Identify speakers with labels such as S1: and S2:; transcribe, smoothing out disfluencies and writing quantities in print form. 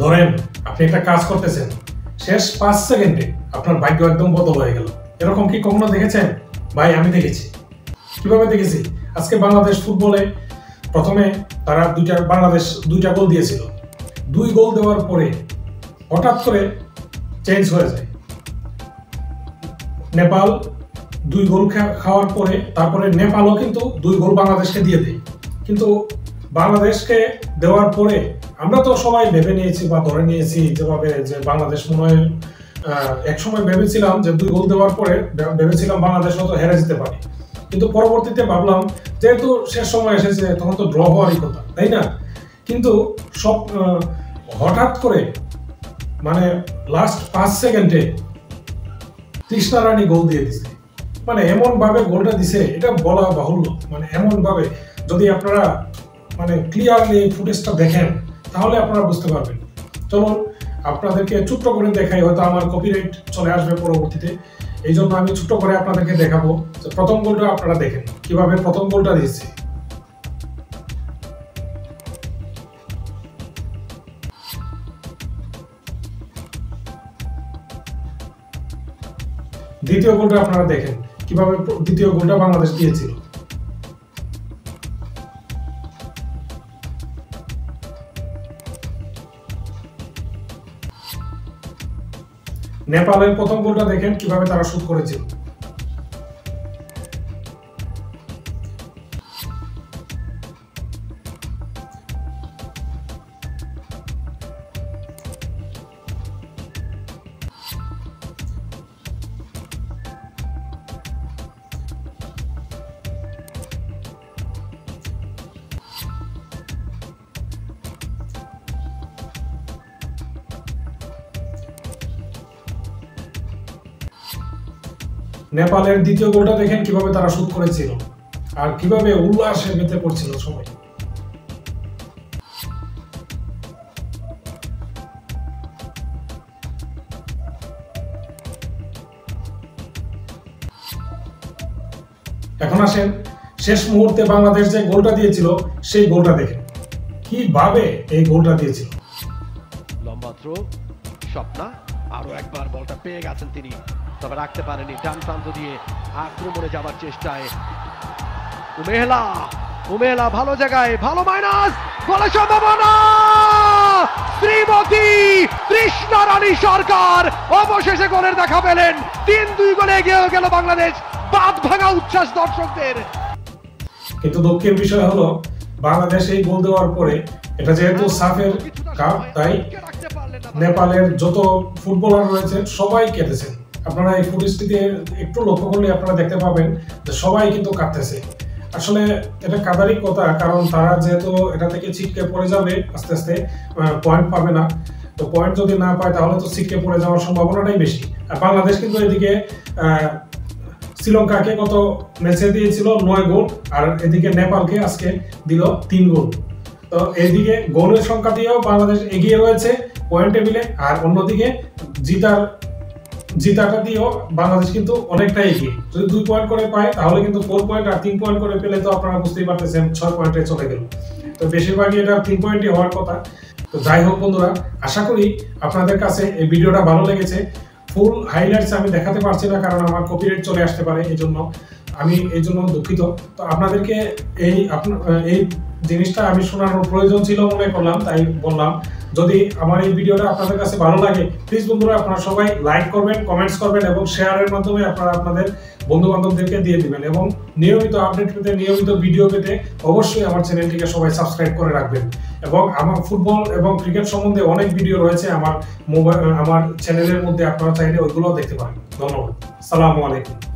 S1: ধরেন আপনি একটা কাজ করতেছেন, শেষ 5 সেকেন্ডে আপনার ভাগ্য একদম বদল হয়ে গেল। এরকম কি কখনো দেখেছেন? ভাই আমি দেখেছি। কিভাবে দেখেছি? আজকে বাংলাদেশ ফুটবলে প্রথমে তারা বাংলাদেশ 2টা গোল দিয়েছিল। 2 গোল দেওয়ার পরে হঠাৎ করে চেঞ্জ হয়ে যায়। নেপাল 2 গোল খাওয়ার পরে তারপরে নেপালও কিন্তু 2 গোল বাংলাদেশকে দিয়ে দেয়। কিন্তু বাংলাদেশকে দেওয়ার পরে আমরা তো সবাই ভেবে নিয়েছি বা ধরে নিয়েছি যেভাবে যে বাংলাদেশ মনে হয় এক সময় ভেবেছিলাম যে 2 গোল দেওয়ার পরে ভেবেছিলাম বাংলাদেশ হয়তো হেরে যেতে পারে। কিন্তু পরবর্তীতে ভাবলাম যেহেতু শেষ সময় এসেছে তখন তো ড্র হওয়ারই কথা, তাই না? কিন্তু সব হঠাৎ করে মানে লাস্ট 5 সেকেন্ডে তৃষ্ণা রানী গোল দিয়ে দিছে। মানে এমন ভাবে গোলটা দিছে এটা বলা বাহুল্য। মানে এমন ভাবে যদি আপনারা মানে ক্লিয়ারলি ফুটেজটা দেখেন তাহলে আপনারা বুঝতে পারবেন। চলুন আপনাদেরকে ছোট্ট করে দেখাই, হয়তো আমার কপিরাইট চলে আসবে পরবর্তীতে, এই জন্য আমি ছোট্ট করে আপনাদেরকে দেখাবো। প্রথম গোলটা আপনারা দেখেন কিভাবে প্রথম গোলটা দিয়েছে। দ্বিতীয় গোলটা আপনারা দেখেন কিভাবে দ্বিতীয় গোলটা বাংলাদেশ দিয়েছিল। নেপালের প্রথম গোলটা দেখেন কিভাবে তারা শুট করেছিল। নেপালের দ্বিতীয় গোলটা দেখেন কিভাবে তারা শুট করেছিল আর কিভাবে উল্লাসে মেতে পড়ছিল সবাই। এখন আসেন শেষ মুহূর্তে বাংলাদেশ যে গোলটা দিয়েছিল সেই গোলটা দেখেন কিভাবে এই গোলটা দিয়েছিল।
S2: লম্বা থ্রো, স্বপ্না আরো একবার বলটা পেয়ে গেছেন তিনি, তবে রাখতে পারেনি। ডান প্রান্ত দিয়ে আক্রমণে যাবার চেষ্টায় উমেলা ভালো জায়গায়, ভালো মাইনাস, গোলের সম্ভাবনা। শ্রীমতী তৃষ্ণা রানী সরকার অবশেষে গোলের দেখা পেলেন। 3-2 গোলে এগিয়ে গেল বাংলাদেশ। বাঁধ ভাঙা উচ্ছ্বাস দর্শকদের।
S1: কিন্তু দুঃখের বিষয় হলো বাংলাদেশ এই গোল দেওয়ার পরে, এটা যেহেতু সাফের কাপ, তাই নেপালের যত ফুটবলার রয়েছে সবাই কেঁদেছেন। আপনারা এই ফুটেজটিতে একটু লক্ষ্য করলে আপনারা দেখতে পাবেন যে সবাই কিন্তু কাঁদতেছে। আসলে এটা কাদারই কথা, কারণ তারা যেহেতু এটা থেকে ছিটকে পড়ে যাবে আস্তে আস্তে, পয়েন্ট পাবে না। তো পয়েন্ট যদি না পায় তাহলে তো ছিটকে পড়ে যাওয়ার সম্ভাবনাটাই বেশি। আর বাংলাদেশ কিন্তু এদিকে শ্রীলঙ্কাকে কত ম্যাচে দিয়েছিল 9 গোল, আর এদিকে নেপালকে আজকে দিল 3 গোল। তো এদিকে গোলের সংখ্যা দিয়েও বাংলাদেশ এগিয়ে রয়েছে পয়েন্ট টেবিলে, আর অন্যদিকে জিতাটা দিয়েও বাংলাদেশ কিন্তু অনেকটা এগিয়ে। যদি 2 পয়েন্ট করে পায় তাহলে কিন্তু 4 পয়েন্ট, আর 3 পয়েন্ট করে পেলে তো আপনারা বুঝতেই পারতেছেন 6 পয়েন্টে চলে গেল। তো বেশিরভাগই এটা 3 পয়েন্টই হওয়ার কথা। তো যাই হোক বন্ধুরা, আশা করি আপনাদের কাছে এই ভিডিওটা ভালো লেগেছে। ফুল হাইলাইটস আমি দেখাতে পারছি না কারণ আমার কপিরাইট চলে আসতে পারে, এই জন্য দুঃখিত। তো আপনাদেরকে এই জিনিসটা আমি শোনানোর প্রয়োজন ছিল মনে করলাম, তাই বললাম। যদি আমার এই ভিডিওটা আপনাদের কাছে ভালো লাগে প্লিজ বন্ধুরা আপনারা সবাই লাইক করবেন, কমেন্টস করবেন এবং শেয়ারের মাধ্যমে আপনারা আপনাদের বন্ধু বান্ধবদেরকে দিয়ে দিবেন। এবং নিয়মিত আপডেট পেতে, নিয়মিত ভিডিও পেতে অবশ্যই আমার চ্যানেলটিকে সবাই সাবস্ক্রাইব করে রাখবেন। এবং আমার ফুটবল এবং ক্রিকেট সম্বন্ধে অনেক ভিডিও রয়েছে আমার চ্যানেলের মধ্যে, আপনারা চাইলে ওইগুলোও দেখতে পারেন। ধন্যবাদ। আসসালামু আলাইকুম।